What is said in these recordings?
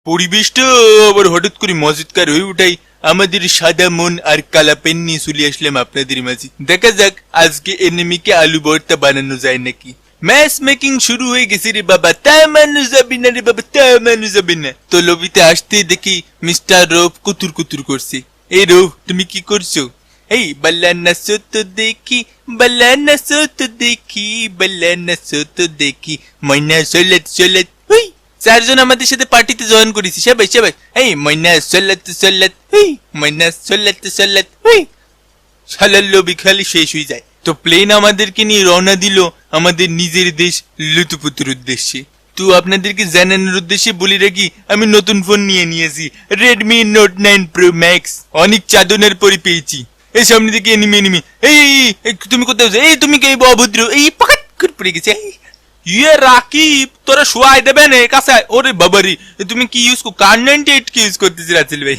পরিবেশটা আবার হঠাৎ করে মজাদার হয়ে উঠাই আমাদের সাদা মন আর কালা পেন নিয়ে চলে আসলাম আপনাদের মাঝে। দেখা যাক আজকে এনিমিকে আলু ভর্তা বানানো যায় নাকি। ম্যাচ মেকিং শুরু হয়ে গেছে রে বাবা, তা মানুষ যাবে না রে বাবা, তা মানুষ যাবে না। তো লবিতে আসতে দেখি মিস্টার রৌফ কুতুর কুতুর করছে। এই রৌফ তুমি কি করছো? এই বাল্লানা সত দেখি, বাল্লানা সত দেখি, বাল্লানা সত দেখি, ময়না সলেত সলেত। ওই চারজন আমাদের সাথে পার্টিতে জয়েন করেছি, সবাই সবাই। এই ময়না সলেত সলেত, এই ময়না সলেত সলেত। ওই শালার লবি খালি শেষ হয়ে যায়। তো প্লেন আমাদেরকে নিয়ে রওনা দিল আমাদের নিজের দেশ লুতুপুতুর উদ্দেশ্যে। তো আপনাদেরকে জানানোর উদ্দেশ্যে বলে রাখি, আমি নতুন ফোন নিয়েছি, রেডমি নোট 9 প্রো ম্যাক্স। অনেক চাদনের পরে পেয়েছি। এই সামনে দিকে এনিমি। এই তুমি কোথায়? এই তুমি কে অভদ্র? এই পাকাট করে পড়ে গেছে। ইয়ে রাকিব, তোরা শোয়াই দেবে না কাছে? ওরে বাবারি, তুমি কি ইউজ কার 98 কি ইউজ করতেছি রাসেল ভাই?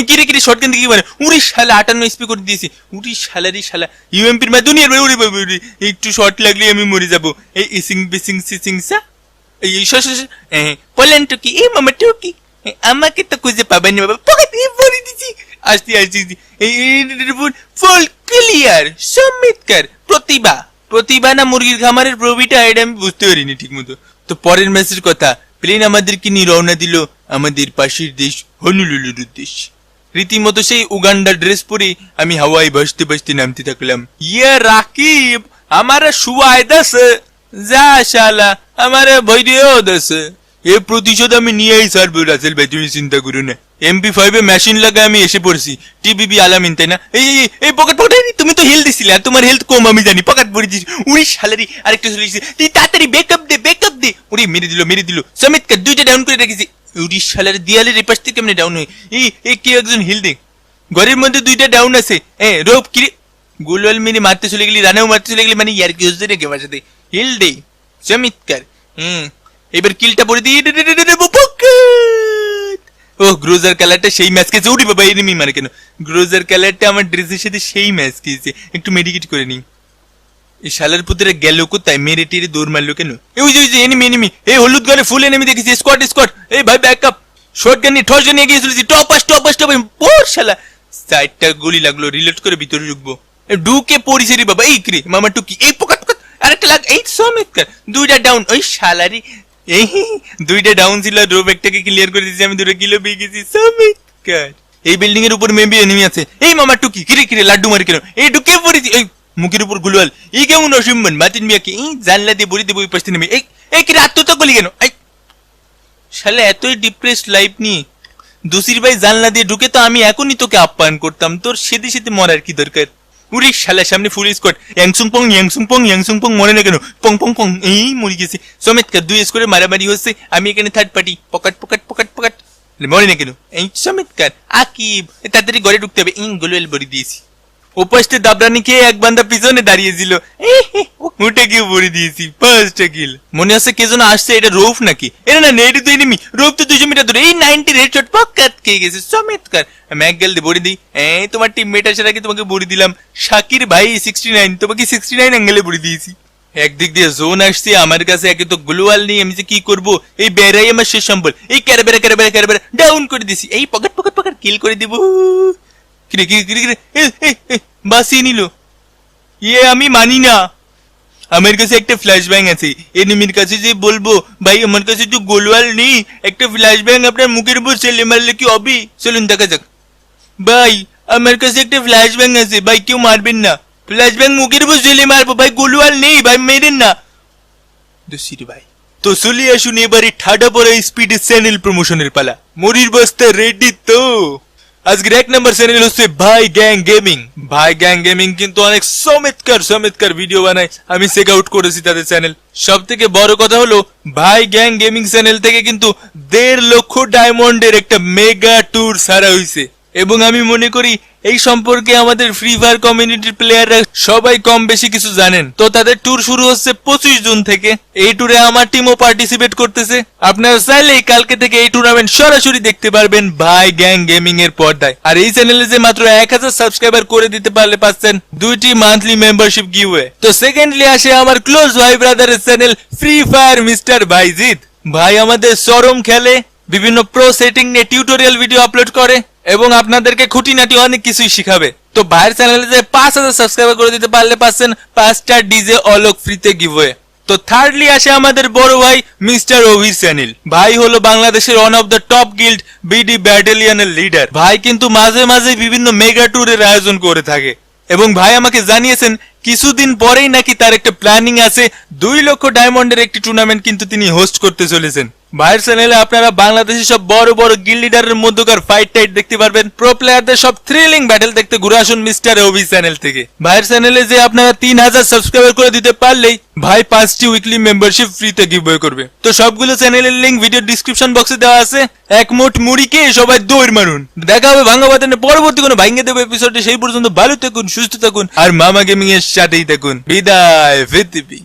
কিরে শর্টগান দিকে মানে উড়ি শালা 58 এসপি করে দিয়েছি। উড়ি শালারি শালা ইউএমপির মা দুনিয়ার ভাই। উড়ি বাবা, একটু শর্ট লাগলে আমি মরে যাবো। এই ইসিং বিসিং সিসিং সা এই বলেন টুকি, এই মামা টুকি আমাকে তো খুঁজে পাবেন না বাবা। পকেট ভরে দিছি। আসতে এই ফুল ক্লিয়ার চমৎকার। প্রতিভা না মুরগির খামারের প্রবিটা, এটা আমি বুঝতে পারিনি ঠিক মতো। তো পরের ম্যাচের কথা, প্লেন আমাদেরকে নিয়ে রওনা দিল আমাদের পাশের দেশ হনুলুলুর উদ্দেশ্যে। রীতিমতো সেই উগান্ডা ড্রেস পরে আমি হাওয়ায় বসতে বসতে নামতে থাকলাম। ইয়ে রাকিব, আমারে শুয়াই দেছে, যা শালা আমারে ভয়ও দেছে। এ প্রতিশোধ আমি নিয়েই ছাড়বো রাসেল ভাই, তুমি চিন্তা করো না। MP5 এ মেশিন লাগা আমি এসে পড়ছি। টিবিবি আলামিন, তাই না? এই পকেট তুমি তো হেল দিছিলে, আর তোমার হেলথ কম আমি জানি। পকেট ভরে দিছি। উড়ি শালারি আরেকটা চলে গেছে। তুই তাড়াতাড়ি ব্যাকআপ দে। উড়ি মেরে দিল সমিতকে দুইটা ডাউন করে রেখেছি। উড়ি শালার দিয়ালের এপাশ থেকে কেমনে ডাউন হয়? এই কেউ একজন হিল দে। ঘরের মধ্যে দুইটা ডাউন আছে। রোপ কিরে গোলওয়াল মেরে মারতে চলে গেলি, রানাও মারতে চলে গেলি, মানে ইয়ার কি হচ্ছে রে আমার সাথে? হিল দে চমৎকার। এবার কিলটা পরে দিই। ও গ্রোজার কালারটা সেই ম্যাচ খেয়েছে। উড়ি বাবা, এনিমি মারে কেন? গ্রোজার কালারটা আমার ড্রেসের সাথে সেই ম্যাচ খেয়েছে। একটু মেডিকেট করে নি। এই শালার পুত্রে গেল কোথায়? মেরে টেরে দৌড় মারলো কেন? ওই যে এনিমি। এই হলুদ গানে ফুল এনিমি দেখেছি। স্কোয়াড। এই ভাই ব্যাকআপ। শর্ট গান নিয়ে ঠস নিয়ে গিয়ে চলেছি। টপ পোর শালা। সাইডটা গুলি লাগলো, রিলোড করে ভিতরে ঢুকবো। ঢুকে পড়িছে রে বাবা। এই কিরে মামা টুকি, এই পকেট আরেকটা লাগ। এই চমৎকার, দুইটা ডাউন। ওই শালারি এই দুইটা ডাউন ছিল, রোব একটাকে ক্লিয়ার করে দিয়েছি আমি, 2 কিলো পেয়ে গেছি। চমৎকার। এই বিল্ডিং এর উপর মেবি এনিমি আছে। এই মামা টুকি কিরে লাড্ডু মারি কেন? এই ঢুকে পড়েছি। এই মুখের উপর গুলওয়াল। এই কেমন অসম্মান মাতিন মিয়াকে। এই জানলা দিয়ে বড়ি দেবো ওই পাশে নেমে। এই কিরে আত্মহত্যা করলি কেন? এই শালা এতই ডিপ্রেসড লাইফ নিয়ে দোষির ভাই জানলা দিয়ে ঢুকে তো আমি এখনই তোকে আপ্যায়ন করতাম। তোর সেদে মরার কি দরকার? উড়ি শালা সামনে ফুল স্কোয়াড। ইয়াংসুং পং মরে না কেন? পং এই মরে গেছে। চমৎকার, 2 স্কোরে মারামারি হচ্ছে, আমি এখানে থার্ড পার্টি। পকেট মরে না কেন? এই চমৎকার। আকিব তাড়াতাড়ি ঘরে ঢুকতে হবে। গোলওয়াল বড়ি দিয়েছি। ওপাশে দাবরানি খেয়ে এক বান্দা পিছনে দাঁড়িয়েছিল, উঠে গিয়ে ভরে দিয়েছি 5টা কিল। মনে হচ্ছে কে যেন আসছে। এটা রৌফ নাকি? এটা না, এটা তো এনিমি। রৌফ তো 200 মিটার দূরে। এই 90 হেডশট পকাত খেয়ে গেছে। চমৎকার। আমি এক গেল দিয়ে ভরে দিই। তোমার টিমমেট আসার আগে তোমাকে ভরে দিলাম। শাকির ভাই 69, তোমাকে 69 অ্যাঙ্গেলে ভরে দিয়েছি। একদিক দিয়ে জোন আসছে আমার কাছে, একে তো গ্লোয়াল নেই, আমি যে কি করবো? এই বেড়াই আমার শেষ সম্বল। এই ক্যারাবেরা ডাউন করে দিছি। এই পকেট কিল করে দিব। কিরে বাসিয়ে নিল। আমি মানি না। আমার কাছে একটা ফ্ল্যাশ ব্যাং আছে। এনিমির কাছে যে বলবো ভাই আমার কাছে তো গোলওয়াল নেই, একটা ফ্ল্যাশ ব্যাং আপনার মুখের উপর ছেলে মারলে কি হবে? চলুন দেখা যাক। ভাই আমার কাছে একটা ফ্ল্যাশ ব্যাং আছে ভাই, কেউ মারবেন না। ফ্ল্যাশ ব্যাং মুখের উপর ছেলে মারবো ভাই, গোলওয়াল নেই ভাই, মেরেন না দোষির ভাই। তো চলে আসুন এবারে ঠাডা পড়া স্পিডের চ্যানেল প্রমোশনের পালা। মরির বস্তা রেডি তো? আজকের 1 নম্বর চ্যানেল হচ্ছে ভাই গ্যাং গেমিং কিন্তু অনেক চমৎকার ভিডিও বানায়। আমি চেক আউট করেছি তাদের চ্যানেল। সব থেকে বড় কথা হলো ভাই গ্যাং গেমিং চ্যানেল থেকে কিন্তু 1.5 লক্ষ ডায়মন্ডের একটা মেগা ট্যুর ছাড়া হয়েছে। এবং আমি মনে করি এই সম্পর্কে আমাদের ফ্রি ফায়ার কমিউনিটির প্লেয়াররা সবাই কম বেশি কিছু জানেন। তো তাদের ট্যুর শুরু হচ্ছে 25 জুন থেকে। এই ট্যুরে আমার টিমও পার্টিসিপেট করতেছে। আপনারা চাইলেই কালকে থেকে এই টুর্নামেন্ট সরাসরি দেখতে পারবেন ভাই গ্যাং গেমিং এর পর্দায়। আর এই চ্যানেলে যে মাত্র 1000 সাবস্ক্রাইবার করে দিতে পারলে পাচ্ছেন 2টি মান্থলি মেম্বারশিপ গিভওয়ে। তো সেকেন্ডলি আসে আমার ক্লোজ ভাই ব্রাদারের চ্যানেল ফ্রি ফায়ার মিস্টার ভাইজিৎ। ভাই আমাদের চরম খেলে, বিভিন্ন প্রো সেটিং নিয়ে টিউটোরিয়াল ভিডিও আপলোড করে এবং আপনাদেরকে খুঁটিনাটি অনেক কিছুই শিখাবে। তো ভাইয়ের চ্যানেলে যে 5000 সাবস্ক্রাইবার করে দিতে পারলে পাচ্ছেন 5টা ডিজে অলোক ফ্রিতে গিভওয়ে। তো থার্ডলি আসে আমাদের বড় ভাই মিস্টার অভির চ্যানেল। ভাই হলো বাংলাদেশের one of the top guild BD ব্যাটালিয়নের লিডার। ভাই কিন্তু মাঝে মাঝে বিভিন্ন মেগা ট্যুরের আয়োজন করে থাকে এবং ভাই আমাকে জানিয়েছেন কিছুদিন পরেই নাকি তার একটা প্ল্যানিং আছে 2 লক্ষ ডায়মন্ডের একটি টুর্নামেন্ট কিন্তু তিনি হোস্ট করতে চলেছেন। ভাইয়ের চ্যানেলে আপনারা বাংলাদেশের সব বড় বড় গিল্ড লিডারের মধ্যকার ফাইট টাইট দেখতে পারবেন, প্রো প্লেয়ারদের সব থ্রিলিং ব্যাটেল দেখতে ঘুরে আসুন মিস্টার ওবি চ্যানেল থেকে। ভাইয়ের চ্যানেলে যে আপনারা 3000 সাবস্ক্রাইবার করে দিতে পারলেই ভাই 5টি উইকলি মেম্বারশিপ ফ্রিতে গিভওয়ে করবে। তো সবগুলো চ্যানেলের লিংক ভিডিও ডিসক্রিপশন বক্সে দেওয়া আছে। এক মুঠ মুড়িকে সবাই দৌড় মারুন। দেখা হবে ভাঙ্গা বাতানে পরবর্তী কোনো ভাঙ্গে দেব এপিসোডে। সেই পর্যন্ত ভালো থাকুন, সুস্থ থাকুন আর মামা গেমিং এর সাথেই থাকুন। বিদায় পৃথিবী।